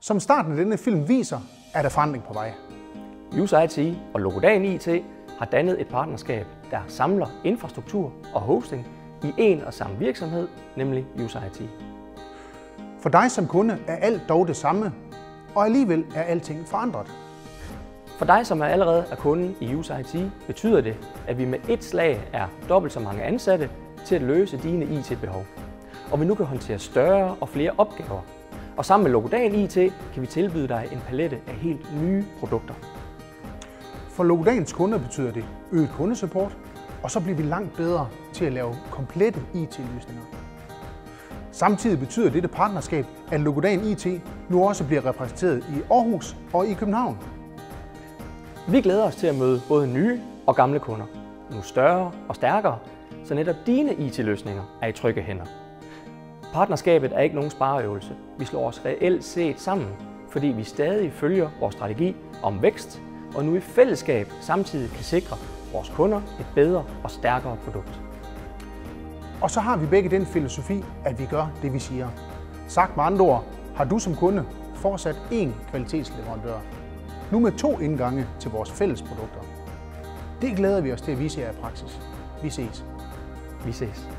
Som starten af denne film viser, er der forandring på vej. UserIT og Logodan IT har dannet et partnerskab, der samler infrastruktur og hosting i en og samme virksomhed, nemlig UserIT. For dig som kunde er alt dog det samme, og alligevel er alting forandret. For dig, som allerede er kunde i UserIT, betyder det, at vi med et slag er dobbelt så mange ansatte til at løse dine IT-behov. Og vi nu kan håndtere større og flere opgaver. Og sammen med Logodan IT kan vi tilbyde dig en palette af helt nye produkter. For Logodans kunder betyder det øget kundesupport, og så bliver vi langt bedre til at lave komplette IT-løsninger. Samtidig betyder dette partnerskab, at Logodan IT nu også bliver repræsenteret i Aarhus og i København. Vi glæder os til at møde både nye og gamle kunder, nu større og stærkere, så netop dine IT-løsninger er i trygge hænder. Partnerskabet er ikke nogen spareøvelse. Vi slår os reelt set sammen, fordi vi stadig følger vores strategi om vækst, og nu i fællesskab samtidig kan sikre vores kunder et bedre og stærkere produkt. Og så har vi begge den filosofi, at vi gør det, vi siger. Sagt med andre ord, har du som kunde fortsat én kvalitetsleverandør. Nu med 2 indgange til vores fælles produkter. Det glæder vi os til at vise jer i praksis. Vi ses. Vi ses.